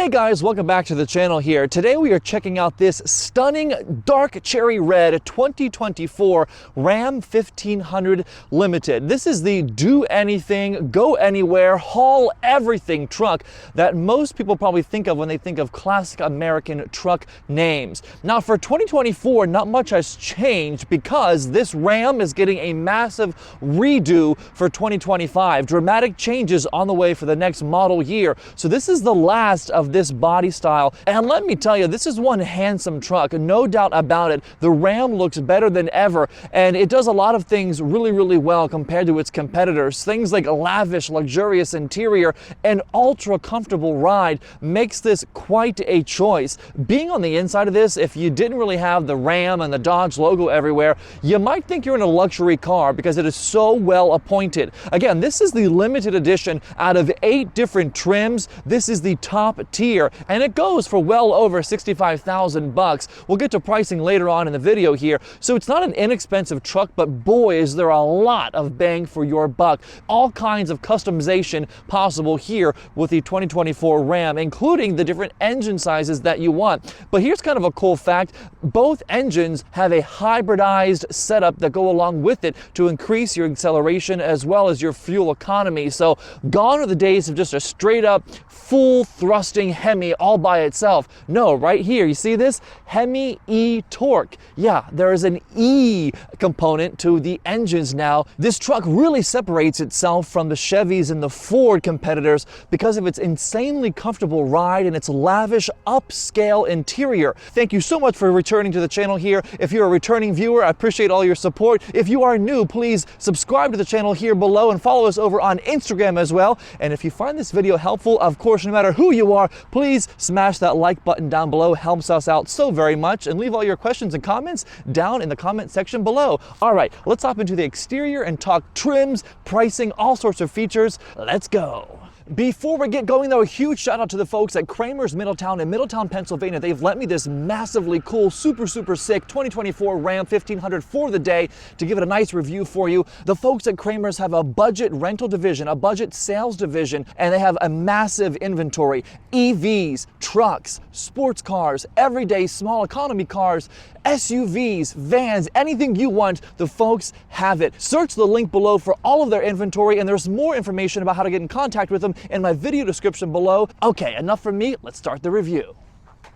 Hey guys, welcome back to the channel here. Today we are checking out this stunning dark cherry red 2024 Ram 1500 Limited. This is the do anything, go anywhere, haul everything truck that most people probably think of when they think of classic American truck names. Now for 2024, not much has changed because this Ram is getting a massive redo for 2025. Dramatic changes on the way for the next model year. So this is the last of this body style, and let me tell you, this is one handsome truck, no doubt about it. The Ram looks better than ever, and it does a lot of things really well compared to its competitors. Things like lavish, luxurious interior and ultra comfortable ride makes this quite a choice. Being on the inside of this, if you didn't really have the Ram and the Dodge logo everywhere, you might think you're in a luxury car because it is so well appointed. Again, this is the limited edition out of 8 different trims. This is the top tier, and it goes for well over 65,000 bucks. We'll get to pricing later on in the video here. So it's not an inexpensive truck, but boy, is there a lot of bang for your buck. All kinds of customization possible here with the 2024 Ram, including the different engine sizes that you want. But here's kind of a cool fact. Both engines have a hybridized setup that go along with it to increase your acceleration as well as your fuel economy. So gone are the days of just a straight up full thrusting Hemi all by itself. No, right here, you see this? Hemi eTorque. Yeah, there is an E component to the engines now. This truck really separates itself from the Chevys and the Ford competitors because of its insanely comfortable ride and its lavish upscale interior. Thank you so much for returning to the channel here. If you're a returning viewer, I appreciate all your support. If you are new, please subscribe to the channel here below and follow us over on Instagram as well. And if you find this video helpful, of course, no matter who you are, please smash that like button down below. Helps us out so very much. And leave all your questions and comments down in the comment section below. All right, let's hop into the exterior and talk trims, pricing, all sorts of features. Let's go. Before we get going though, a huge shout out to the folks at Kramer's Middletown in Middletown, Pennsylvania. They've lent me this massively cool, super sick 2024 Ram 1500 for the day to give it a nice review for you. The folks at Kramer's have a budget rental division, a budget sales division, and they have a massive inventory. EVs, trucks, sports cars, everyday small economy cars, SUVs, vans, anything you want, the folks have it. Search the link below for all of their inventory, and there's more information about how to get in contact with them in my video description below. Okay, enough from me, let's start the review.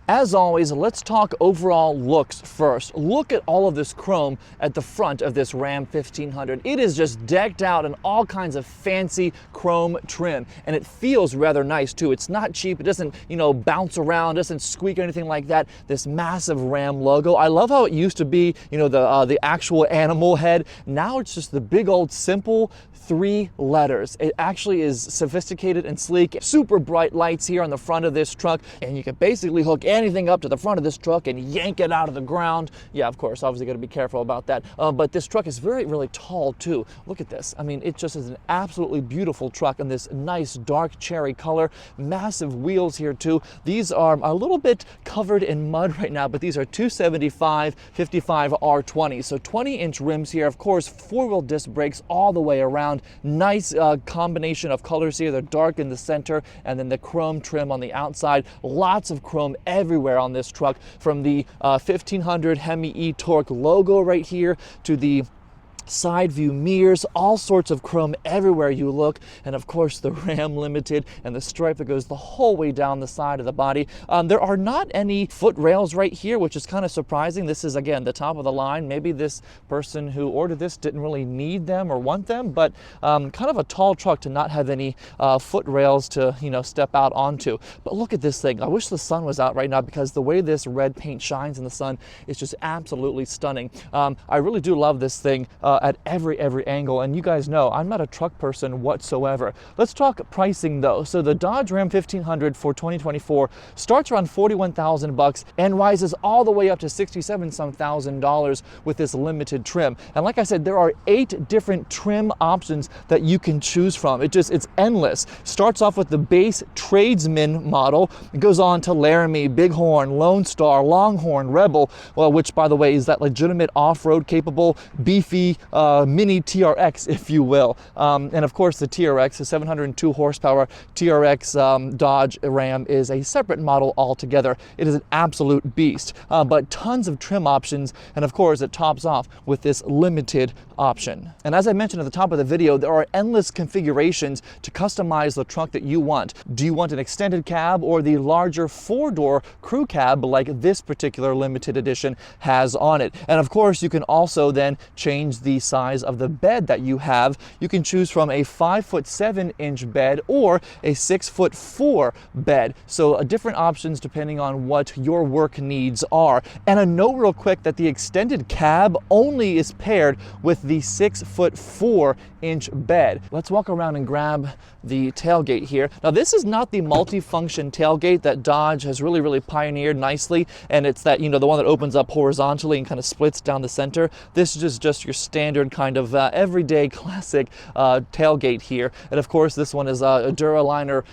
As always, let's talk overall looks first. Look at all of this chrome at the front of this Ram 1500. It is just decked out in all kinds of fancy chrome trim, and it feels rather nice too. It's not cheap. It doesn't, bounce around, doesn't squeak or anything like that. This massive Ram logo. I love how it used to be, the actual animal head. Now it's just the big old simple 3 letters. It actually is sophisticated and sleek. Super bright lights here on the front of this truck, and you can basically hook anything up to the front of this truck and yank it out of the ground. Yeah, of course, obviously got to be careful about that. But this truck is really tall too. Look at this. I mean, it just is an absolutely beautiful truck in this nice dark cherry color. Massive wheels here too. These are a little bit covered in mud right now, but these are 275 55 R20. So 20-inch rims here. Of course, 4-wheel disc brakes all the way around. Nice combination of colors here. They're dark in the center and then the chrome trim on the outside. Lots of chrome everywhere on this truck, from the 1500 Hemi eTorque logo right here to the side view mirrors, all sorts of chrome everywhere you look, and of course the Ram Limited and the stripe that goes the whole way down the side of the body. There are not any foot rails right here, which is kind of surprising. This is, again, the top of the line. Maybe this person who ordered this didn't really need them or want them, but kind of a tall truck to not have any foot rails to step out onto. But look at this thing. I wish the sun was out right now because the way this red paint shines in the sun is just absolutely stunning. I really do love this thing at every angle, and you guys know I'm not a truck person whatsoever. Let's talk pricing though. So the Dodge Ram 1500 for 2024 starts around 41,000 bucks and rises all the way up to 67 some thousand dollars with this limited trim. And like I said, there are 8 different trim options that you can choose from. It's endless. Starts off with the base Tradesman model. It goes on to Laramie, Bighorn, Lone Star, Longhorn, Rebel, well, which by the way is that legitimate off-road capable, beefy, mini TRX, if you will. And of course the TRX, the 702 horsepower TRX Dodge Ram, is a separate model altogether. It is an absolute beast, but tons of trim options, and of course it tops off with this limited option. And as I mentioned at the top of the video, there are endless configurations to customize the truck that you want. Do you want an extended cab or the larger 4-door crew cab like this particular limited edition has on it? And of course you can also then change the size of the bed that you have. You can choose from a 5'7" bed or a 6'4" bed. So different options depending on what your work needs are. And a note real quick that the extended cab only is paired with the 6'4" bed. Let's walk around and grab the tailgate here. Now this is not the multi-function tailgate that Dodge has really pioneered nicely, and it's that, you know, the one that opens up horizontally and kind of splits down the center. This is just your standard kind of everyday classic tailgate here. And of course this one is a Duraliner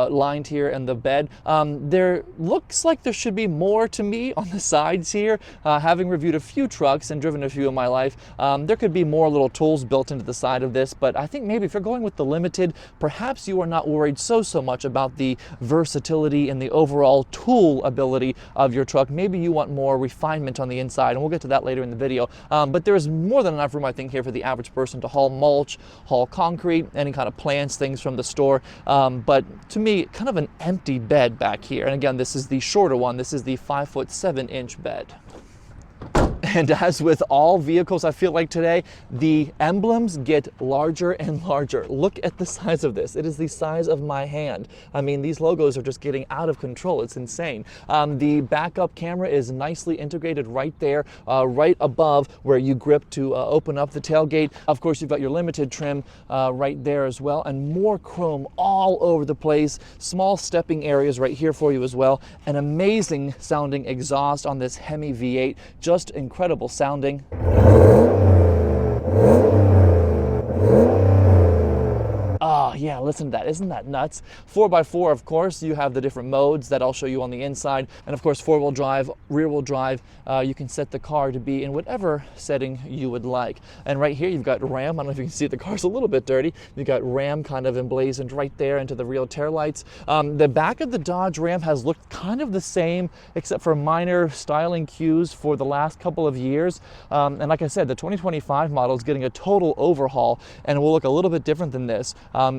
lined here in the bed. There looks like there should be more to me on the sides here. Having reviewed a few trucks and driven a few in my life, there could be more little tools built into the side of this, but I think maybe if you're going with the limited, perhaps you are not worried so much about the versatility and the overall tool ability of your truck. Maybe you want more refinement on the inside, and we'll get to that later in the video. But there is more than enough room, I think, here for the average person to haul mulch, haul concrete, any kind of plants, things from the store. But to me, kind of an empty bed back here. And again, this is the shorter one. This is the 5'7" bed. And as with all vehicles, I feel like today, the emblems get larger and larger. Look at the size of this. It is the size of my hand. I mean, these logos are just getting out of control. It's insane. The backup camera is nicely integrated right there, right above where you grip to open up the tailgate. Of course, you've got your limited trim right there as well, and more chrome all over the place. Small stepping areas right here for you as well. An amazing sounding exhaust on this Hemi V8. Just incredible sounding. Oh yeah, listen to that. Isn't that nuts? 4x4, of course, you have the different modes that I'll show you on the inside. And of course, 4-wheel drive, rear-wheel drive, you can set the car to be in whatever setting you would like. And right here, you've got Ram. I don't know if you can see, the car's a little bit dirty. You've got Ram kind of emblazoned right there into the rear taillights. The back of the Dodge Ram has looked kind of the same, except for minor styling cues for the last couple of years. And like I said, the 2025 model is getting a total overhaul and will look a little bit different than this.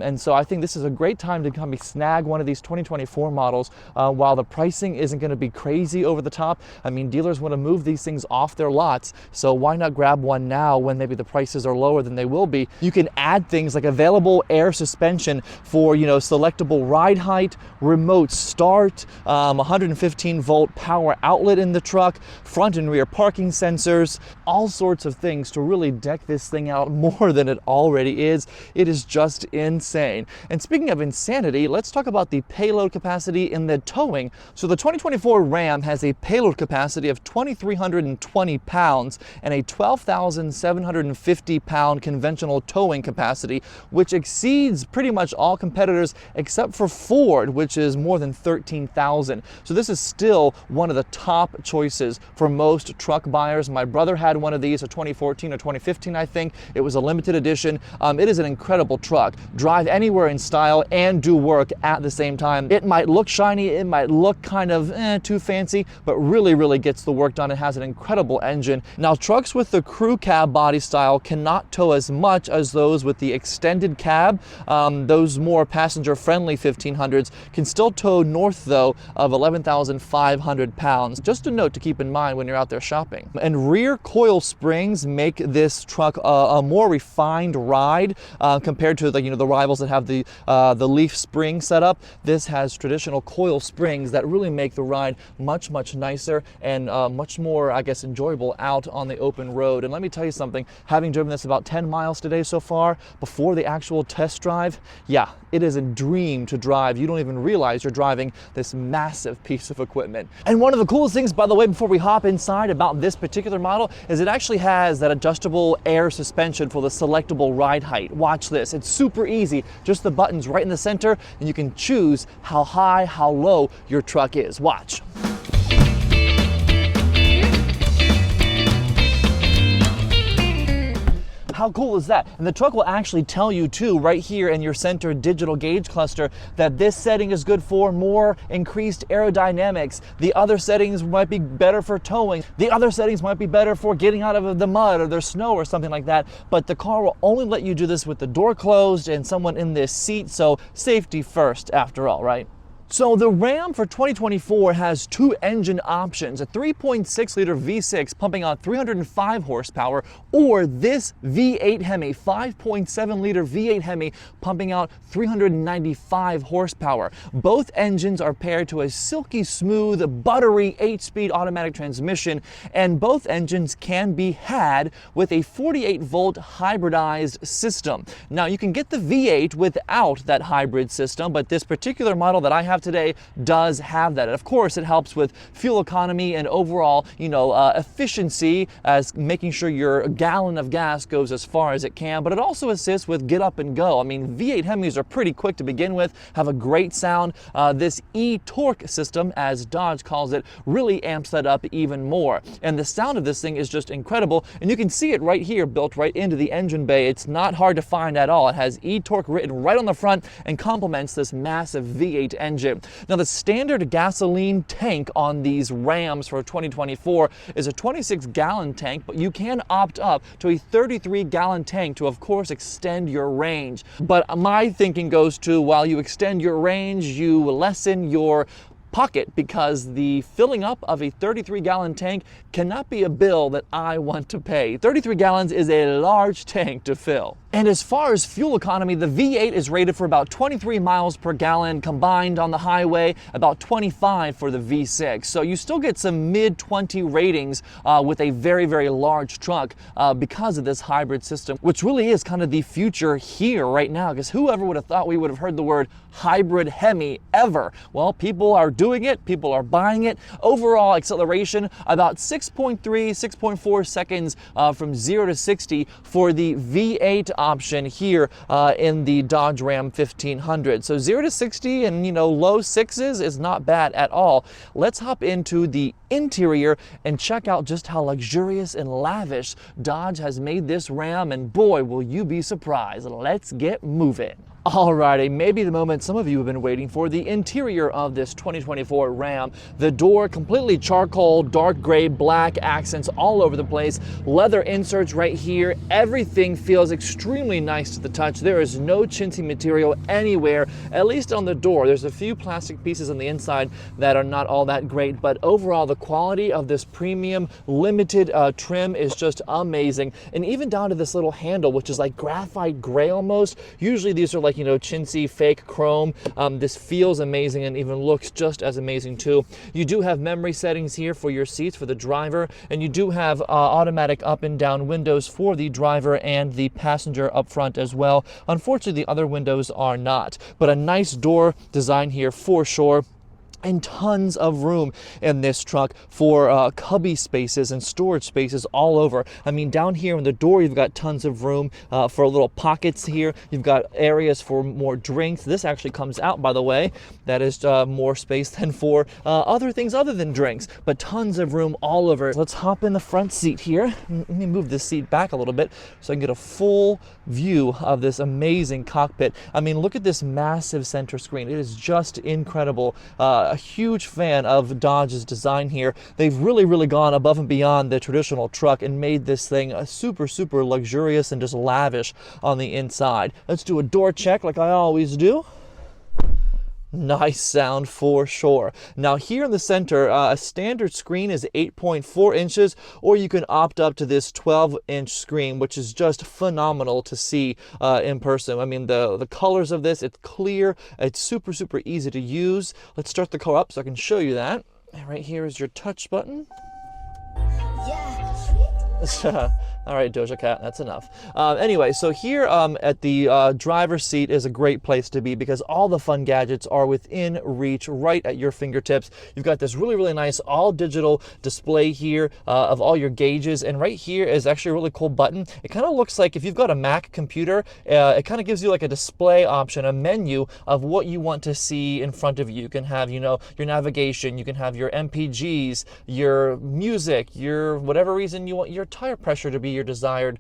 And so I think this is a great time to come snag one of these 2024 models while the pricing isn't going to be crazy over the top. I mean, dealers want to move these things off their lots, so why not grab one now when maybe the prices are lower than they will be? You can add things like available air suspension for, you know, selectable ride height, remote start, 115 volt power outlet in the truck, front and rear parking sensors, all sorts of things to really deck this thing out more than it already is. It is just insane. And speaking of insanity, let's talk about the payload capacity in the towing. So the 2024 Ram has a payload capacity of 2,320 pounds and a 12,750 pound conventional towing capacity, which exceeds pretty much all competitors except for Ford, which is more than 13,000. So this is still one of the top choices for most truck buyers. My brother had one of these, a 2014 or 2015, I think. It was a limited edition. It is an incredible truck. Drive anywhere in style and do work at the same time. It might look shiny, it might look kind of too fancy, but really gets the work done. It has an incredible engine. Now, trucks with the crew cab body style cannot tow as much as those with the extended cab. Those more passenger-friendly 1500s can still tow north, though, of 11,500 pounds. Just a note to keep in mind when you're out there shopping. And rear coil springs make this truck a more refined ride compared to the rivals that have the leaf spring setup. This has traditional coil springs that really make the ride much nicer and much more, I guess, enjoyable out on the open road. And let me tell you something, having driven this about 10 miles today so far, before the actual test drive, yeah, it is a dream to drive. You don't even realize you're driving this massive piece of equipment. And one of the coolest things, by the way, before we hop inside about this particular model, is it actually has that adjustable air suspension for the selectable ride height. Watch this, it's super easy. Just the buttons right in the center, and you can choose how high, how low your truck is. Watch. How cool is that? And the truck will actually tell you too, right here in your center digital gauge cluster, that this setting is good for more increased aerodynamics. The other settings might be better for towing. The other settings might be better for getting out of the mud or the snow or something like that. But the car will only let you do this with the door closed and someone in this seat. So safety first after all, right? So the Ram for 2024 has two engine options, a 3.6 liter V6 pumping out 305 horsepower, or this V8 Hemi, 5.7 liter V8 Hemi pumping out 395 horsepower. Both engines are paired to a silky smooth, buttery 8-speed automatic transmission, and both engines can be had with a 48 volt hybridized system. Now you can get the V8 without that hybrid system, but this particular model that I have today does have that. And of course, it helps with fuel economy and overall, efficiency, as making sure your gallon of gas goes as far as it can, but it also assists with get up and go. I mean, V8 Hemis are pretty quick to begin with, have a great sound. This eTorque system, as Dodge calls it, really amps that up even more. And the sound of this thing is just incredible. And you can see it right here, built right into the engine bay. It's not hard to find at all. It has eTorque written right on the front and complements this massive V8 engine. Now, the standard gasoline tank on these Rams for 2024 is a 26-gallon tank, but you can opt up to a 33-gallon tank to, of course, extend your range. But my thinking goes to, while you extend your range, you lessen your pocket, because the filling up of a 33-gallon tank cannot be a bill that I want to pay. 33 gallons is a large tank to fill. And as far as fuel economy, the V8 is rated for about 23 miles per gallon combined on the highway, about 25 for the V6. So you still get some mid-20 ratings with a very, very large truck because of this hybrid system, which really is kind of the future here right now, because whoever would have thought we would have heard the word hybrid Hemi ever? Well, people are doing it, people are buying it. Overall acceleration, about 6.3, 6.4 seconds from 0 to 60 for the V8 option here in the Dodge Ram 1500. So 0 to 60 and low sixes is not bad at all. Let's hop into the interior and check out just how luxurious and lavish Dodge has made this Ram, and boy, will you be surprised. Let's get moving. Alrighty, maybe the moment some of you have been waiting for, the interior of this 2024 Ram. The door completely charcoal, dark gray, black accents all over the place, leather inserts right here. Everything feels extremely nice to the touch. There is no chintzy material anywhere, at least on the door. There's a few plastic pieces on the inside that are not all that great, but overall the quality of this premium limited trim is just amazing. And even down to this little handle, which is like graphite gray almost. Usually these are like chintzy fake chrome. This feels amazing and even looks just as amazing too. You do have memory settings here for your seats for the driver, and you do have automatic up and down windows for the driver and the passenger up front as well. Unfortunately, the other windows are not, but a nice door design here for sure. And tons of room in this truck for cubby spaces and storage spaces all over. I mean, down here in the door, you've got tons of room for little pockets here. You've got areas for more drinks. This actually comes out, by the way. That is more space than for other things other than drinks, but tons of room all over. Let's hop in the front seat here. Let me move this seat back a little bit so I can get a full view of this amazing cockpit. I mean, look at this massive center screen. It is just incredible. A huge fan of Dodge's design here. They've really gone above and beyond the traditional truck and made this thing super luxurious and just lavish on the inside. Let's do a door check like I always do. Nice sound for sure. Now here in the center, a standard screen is 8.4 inches, or you can opt up to this 12-inch screen, which is just phenomenal to see in person. I mean, the colors of this, it's clear, it's super easy to use. Let's start the car up so I can show you that. Right here is your touch button. Yeah. All right, Doja Cat, that's enough. Anyway, so here at the driver's seat is a great place to be because all the fun gadgets are within reach, right at your fingertips. You've got this really nice all-digital display here of all your gauges, and right here is actually a really cool button. It kind of looks like if you've got a Mac computer, it kind of gives you like a display option, a menu of what you want to see in front of you. You can have, your navigation, you can have your MPGs, your music, your whatever reason you want, your tire pressure to be your desired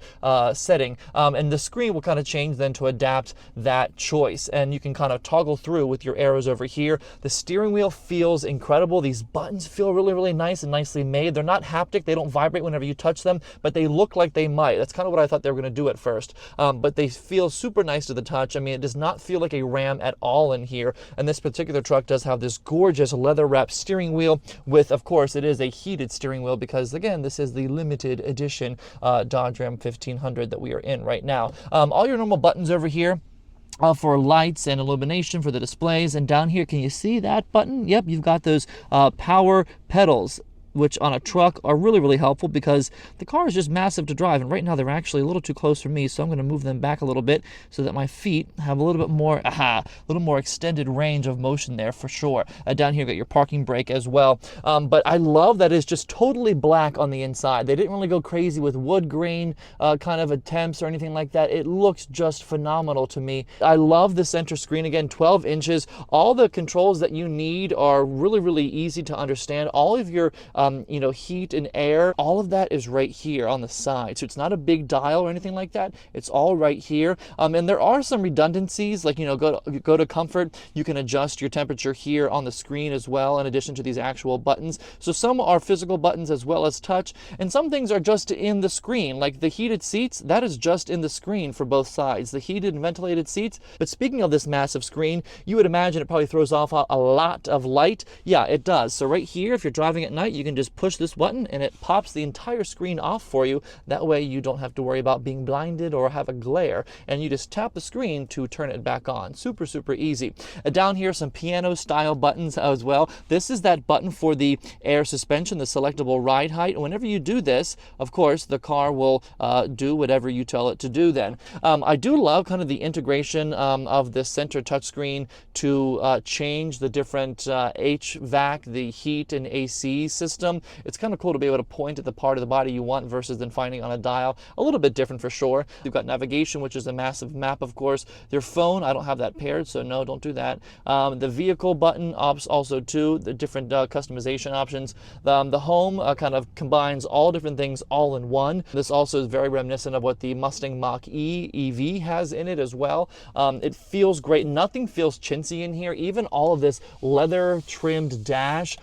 setting. And the screen will kind of change then to adapt that choice. And you can kind of toggle through with your arrows over here. The steering wheel feels incredible. These buttons feel really, really nice and nicely made. They're not haptic. They don't vibrate whenever you touch them, but they look like they might. That's kind of what I thought they were going to do at first. But they feel super nice to the touch. I mean, it does not feel like a Ram at all in here. And this particular truck does have this gorgeous leather-wrapped steering wheel with, of course, it is a heated steering wheel because, again, this is the limited edition Dodge Ram 1500 that we are in right now. All your normal buttons over here for lights and illumination for the displays. And down here, can you see that button? Yep, you've got those power pedals, which on a truck are really, really helpful because the car is just massive to drive. And right now they're actually a little too close for me. So I'm going to move them back a little bit so that my feet have a little bit more, a little more extended range of motion there for sure. Down here, you got your parking brake as well. But I love that it's just totally black on the inside. They didn't really go crazy with wood grain kind of attempts or anything like that. It looks just phenomenal to me. I love the center screen. Again, 12 inches. All the controls that you need are really, really easy to understand. All of your you know, heat and air, all of that is right here on the side. So it's not a big dial or anything like that. It's all right here. And there are some redundancies, like, you know, go to comfort. You can adjust your temperature here on the screen as well, in addition to these actual buttons. So some are physical buttons as well as touch, and some things are just in the screen, like the heated seats. That is just in the screen for both sides, the heated and ventilated seats. But speaking of this massive screen, you would imagine it probably throws off a lot of light. Yeah, it does. So right here, if you're driving at night, you can just push this button and it pops the entire screen off for you. That way you don't have to worry about being blinded or have a glare, and you just tap the screen to turn it back on. Super, super easy. Down here, some piano style buttons as well. This is that button for the air suspension, the selectable ride height. And whenever you do this, of course, the car will do whatever you tell it to do then. I do love kind of the integration of this center touchscreen to change the different HVAC, the heat and AC system. It's kind of cool to be able to point at the part of the body you want versus then finding on a dial. A little bit different for sure. You've got navigation, which is a massive map, of course. Your phone, I don't have that paired, so no, don't do that. The vehicle button also too, the different customization options. The home kind of combines all different things all in one. This also is very reminiscent of what the Mustang Mach-E EV has in it as well. It feels great. Nothing feels chintzy in here. Even all of this leather trimmed dash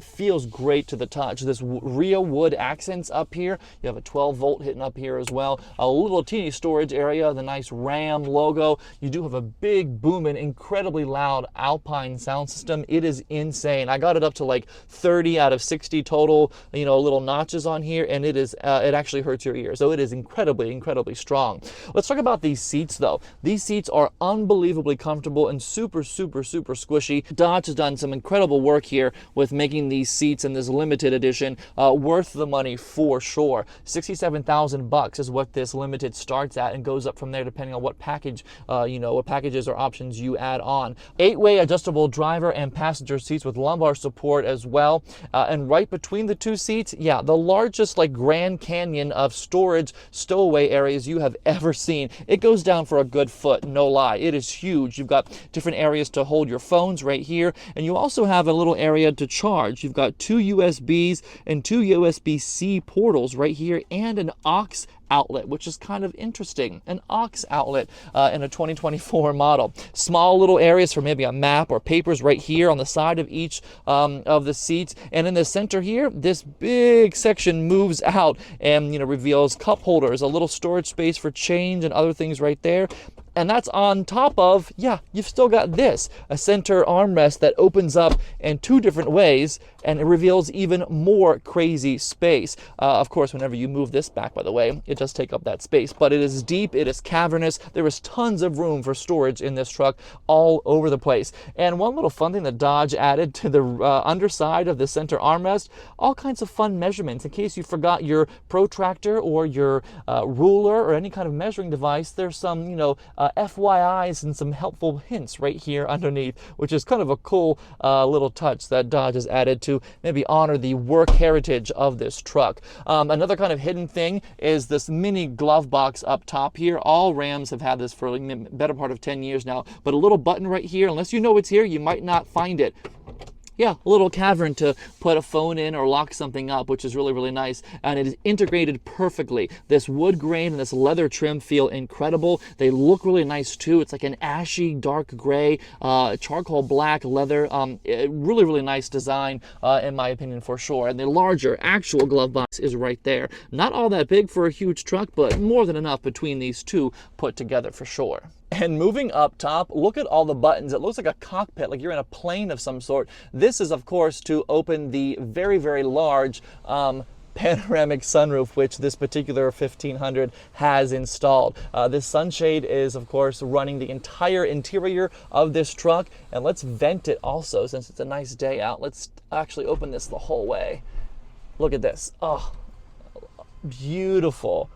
feels great to the touch. This real wood accents up here. You have a 12 volt hitting up here as well. A little teeny storage area, the nice Ram logo. You do have a big booming, incredibly loud Alpine sound system. It is insane. I got it up to like 30 out of 60 total, you know, little notches on here, and it is it actually hurts your ear. So it is incredibly, incredibly strong. Let's talk about these seats though. These seats are unbelievably comfortable and super, super, super squishy. Dodge has done some incredible work here with making these seats in this limited edition worth the money for sure. $67,000 is what this limited starts at, and goes up from there depending on what package, you know, what packages or options you add on. 8-way adjustable driver and passenger seats with lumbar support as well. And right between the two seats, yeah, the largest like Grand Canyon of storage stowaway areas you have ever seen. It goes down for a good foot, no lie. It is huge. You've got different areas to hold your phones right here, and you also have a little area to charge. You've got 2 USBs and 2 USB-C portals right here, and an aux outlet, which is kind of interesting. An aux outlet in a 2024 model. Small little areas for maybe a map or papers right here on the side of each of the seats. And in the center here, this big section moves out and, you know, reveals cup holders, a little storage space for change and other things right there. And that's on top of, yeah, you've still got this, a center armrest that opens up in 2 different ways, and it reveals even more crazy space. Of course, whenever you move this back, by the way, it does take up that space, but it is deep, it is cavernous. There is tons of room for storage in this truck all over the place. And one little fun thing that Dodge added to the underside of the center armrest, all kinds of fun measurements. In case you forgot your protractor or your ruler or any kind of measuring device, there's some, you know, FYIs and some helpful hints right here underneath, which is kind of a cool little touch that Dodge has added to maybe honor the work heritage of this truck. Another kind of hidden thing is this mini glove box up top here. All Rams have had this for the better part of 10 years now, but a little button right here, unless you know it's here, you might not find it. yeah, a little cavern to put a phone in or lock something up, which is really, really nice. And it is integrated perfectly. This wood grain and this leather trim feel incredible. They look really nice too. It's like an ashy, dark gray, charcoal black leather. Really, really nice design, in my opinion, for sure. And the larger actual glove box is right there. Not all that big for a huge truck, but more than enough between these two put together for sure. And moving up top, look at all the buttons. It looks like a cockpit, like you're in a plane of some sort. This is, of course, to open the very, very large panoramic sunroof, which this particular 1500 has installed. This sunshade is, of course, running the entire interior of this truck. And let's vent it also, since it's a nice day out. Let's actually open this the whole way. Look at this. Oh, beautiful.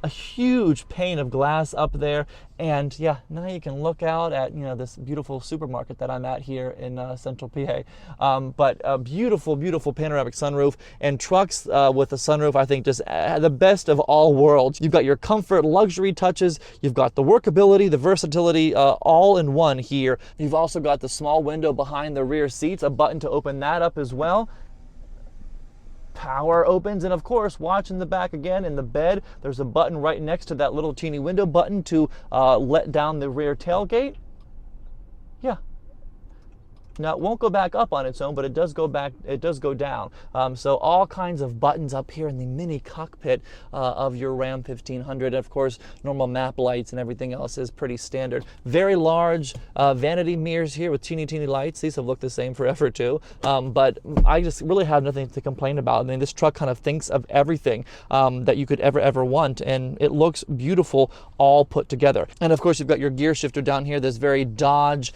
A huge pane of glass up there, and yeah, now you can look out at, you know, this beautiful supermarket that I'm at here in central PA. But a beautiful, beautiful panoramic sunroof, and trucks with a sunroof, I think, just the best of all worlds. You've got your comfort, luxury touches, you've got the workability, the versatility, all in one here. You've also got the small window behind the rear seats, a button to open that up as well. Power opens, and of course, watch in the back again in the bed, there's a button right next to that little teeny window button to let down the rear tailgate. Yeah. Now, it won't go back up on its own, but it does go back, it does go down. So all kinds of buttons up here in the mini cockpit of your Ram 1500. Of course, normal map lights and everything else is pretty standard. Very large vanity mirrors here with teeny, teeny lights. These have looked the same forever too. But I just really have nothing to complain about. I mean, this truck kind of thinks of everything that you could ever want, and it looks beautiful all put together. And of course, you've got your gear shifter down here, this very Dodge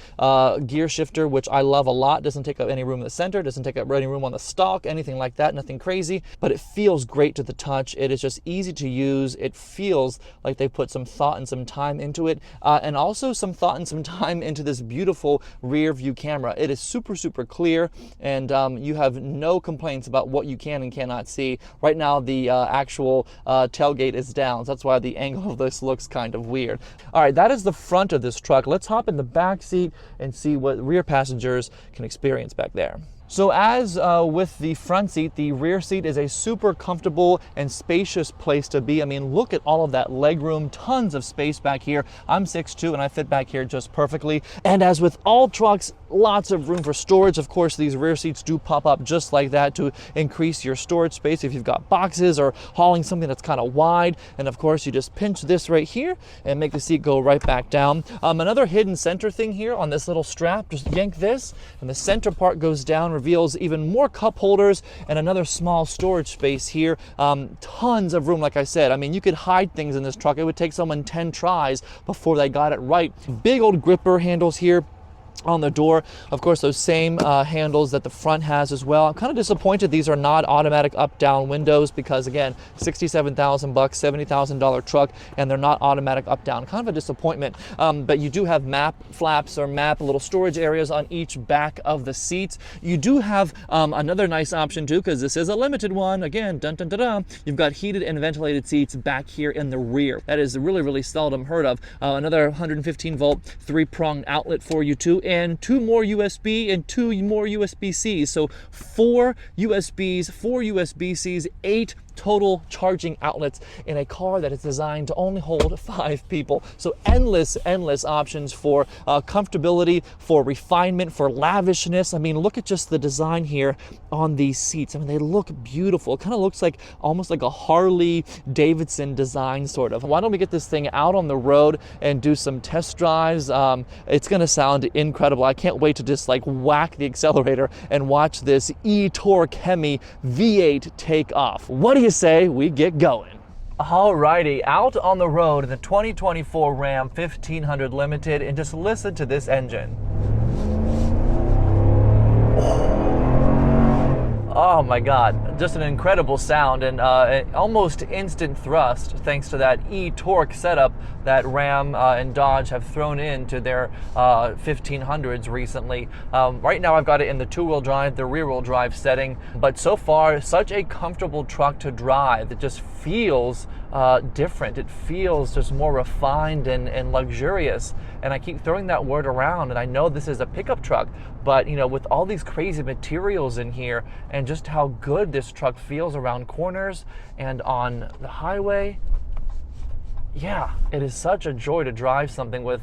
gear shifter, which I love a lot. Doesn't take up any room in the center, doesn't take up any room on the stalk, anything like that, nothing crazy, but it feels great to the touch. It is just easy to use. It feels like they put some thought and some time into it, and also some thought and some time into this beautiful rear view camera. It is super, super clear, and you have no complaints about what you can and cannot see. Right now, the actual tailgate is down, so that's why the angle of this looks kind of weird. All right, that is the front of this truck. Let's hop in the back seat and see what rear passengers can experience back there. So as with the front seat, the rear seat is a super comfortable and spacious place to be. I mean, look at all of that leg room, tons of space back here. I'm 6'2", and I fit back here just perfectly. And as with all trucks, lots of room for storage. Of course, these rear seats do pop up just like that to increase your storage space if you've got boxes or hauling something that's kind of wide. And of course, you just pinch this right here and make the seat go right back down. Another hidden center thing here on this little strap, just yank this, and the center part goes down, reveals even more cup holders and another small storage space here. Tons of room, like I said. I mean, you could hide things in this truck. It would take someone 10 tries before they got it right. Big old gripper handles here on the door. Of course, those same handles that the front has as well. I'm kind of disappointed these are not automatic up-down windows because, again, $67,000, $70,000 truck, and they're not automatic up-down. Kind of a disappointment. But you do have map flaps or map little storage areas on each back of the seats. You do have another nice option too, because this is a limited one. Again, dun dun dun dun. You've got heated and ventilated seats back here in the rear. That is really, really seldom heard of. Another 115 volt 3-pronged outlet for you too, and 2 more USB and 2 more USB-Cs. So 4 USBs, 4 USB-Cs, 8 total charging outlets in a car that is designed to only hold 5 people. So endless options for comfortability, for refinement, for lavishness. I mean, look at just the design here on these seats. I mean, they look beautiful. It kind of looks like almost like a Harley Davidson design, sort of. Why don't we get this thing out on the road and do some test drives? It's gonna sound incredible. I can't wait to just like whack the accelerator and watch this eTorque Hemi V8 take off. What do you say we get going? Alrighty, out on the road in the 2024 Ram 1500 Limited, and just listen to this engine. Oh my God, just an incredible sound, and almost instant thrust thanks to that eTorque setup that Ram and Dodge have thrown into their 1500s recently. Right now I've got it in the 2-wheel drive, the rear-wheel drive setting, but so far such a comfortable truck to drive. It just feels different. It feels just more refined and luxurious. And I keep throwing that word around, and I know this is a pickup truck, but you know, with all these crazy materials in here and just how good this truck feels around corners and on the highway, yeah, it is such a joy to drive something with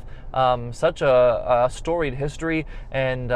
such a storied history, and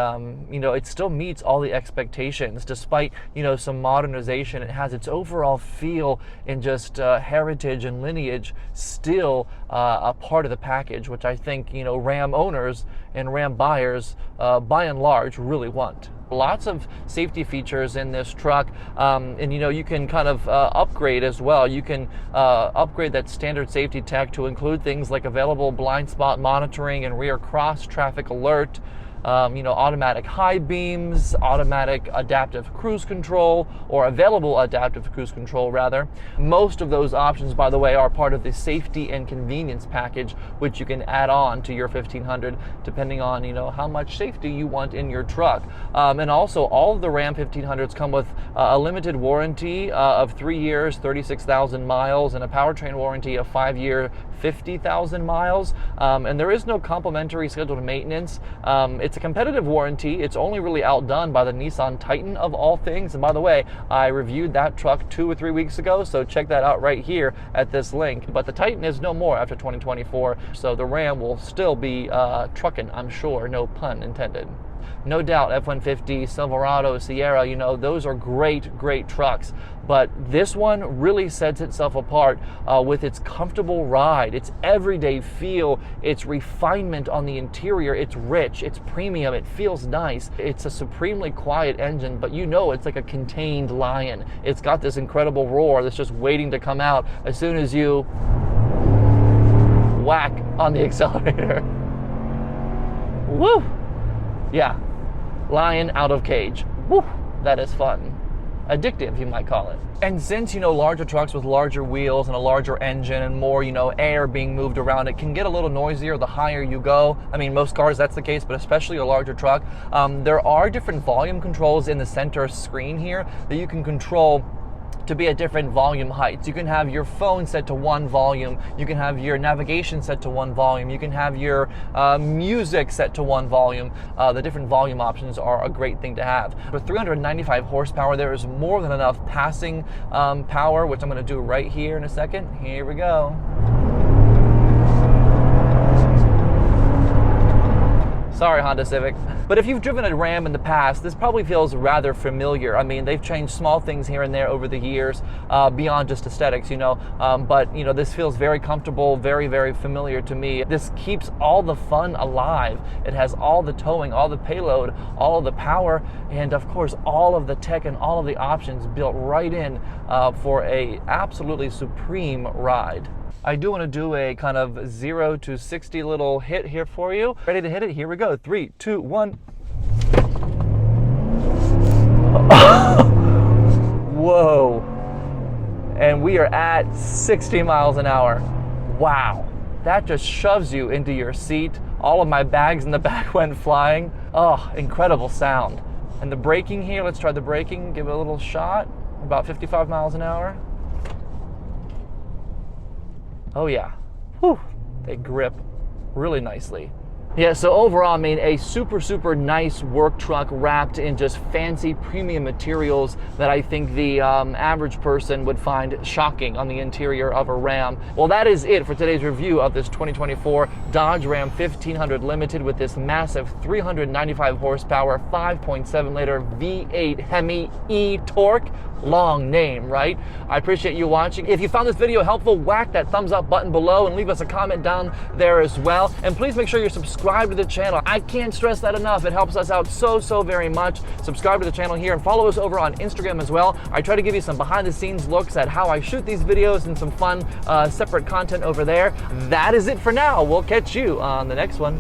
you know, it still meets all the expectations despite, you know, some modernization. It has its overall feel and just heritage and lineage still a part of the package, which I think, you know, Ram owners and Ram buyers by and large really want. Lots of safety features in this truck, and you know, you can kind of upgrade as well. You can upgrade that standard safety tech to include things like available blind spot monitoring and rear cross traffic alert, you know, automatic high beams, automatic adaptive cruise control, or available adaptive cruise control rather. Most of those options, by the way, are part of the safety and convenience package, which you can add on to your 1500 depending on, you know, how much safety you want in your truck. And also, all of the Ram 1500s come with a limited warranty of 3 years, 36,000 miles, and a powertrain warranty of 5 year, 50,000 miles. And there is no complimentary scheduled maintenance. It's a competitive warranty. It's only really outdone by the Nissan Titan of all things. And by the way, I reviewed that truck 2 or 3 weeks ago, so check that out right here at this link. But the Titan is no more after 2024, so the Ram will still be trucking, I'm sure, no pun intended. No doubt, F-150, Silverado, Sierra, you know, those are great, great trucks. But this one really sets itself apart with its comfortable ride, its everyday feel, its refinement on the interior. It's rich, it's premium, it feels nice. It's a supremely quiet engine, but you know, it's like a contained lion. It's got this incredible roar that's just waiting to come out as soon as you whack on the accelerator. Woo! Yeah, lion out of cage. Woo, that is fun. Addictive, you might call it. And since, you know, larger trucks with larger wheels and a larger engine and more, you know, air being moved around, it can get a little noisier the higher you go. I mean, most cars that's the case, but especially a larger truck. There are different volume controls in the center screen here that you can control to be at different volume heights. You can have your phone set to one volume, you can have your navigation set to one volume, you can have your music set to one volume. The different volume options are a great thing to have. With 395 horsepower, there is more than enough passing power, which I'm going to do right here in a second. Here we go. Sorry, Honda Civic. But if you've driven a Ram in the past, this probably feels rather familiar. I mean, they've changed small things here and there over the years, beyond just aesthetics, you know. But, you know, this feels very comfortable, very, very familiar to me. This keeps all the fun alive. It has all the towing, all the payload, all of the power, and of course, all of the tech and all of the options built right in for a absolutely supreme ride. I do want to do a kind of 0 to 60 little hit here for you. Ready to hit it? Here we go. 3, 2, 1. Whoa. And we are at 60 miles an hour. Wow. That just shoves you into your seat. All of my bags in the back went flying. Oh, incredible sound. And the braking here, let's try the braking. Give it a little shot. About 55 miles an hour. Oh yeah, whew, they grip really nicely. Yeah, so overall, I mean, a super, super nice work truck wrapped in just fancy premium materials that I think the average person would find shocking on the interior of a Ram. Well, that is it for today's review of this 2024 Dodge Ram 1500 Limited with this massive 395 horsepower, 5.7 liter V8 Hemi eTorque. Long name, right? I appreciate you watching. If you found this video helpful, whack that thumbs up button below and leave us a comment down there as well. And please make sure you're subscribed to the channel. I can't stress that enough. It helps us out so, so very much. Subscribe to the channel here and follow us over on Instagram as well. I try to give you some behind the scenes looks at how I shoot these videos and some fun separate content over there. That is it for now. We'll catch you on the next one.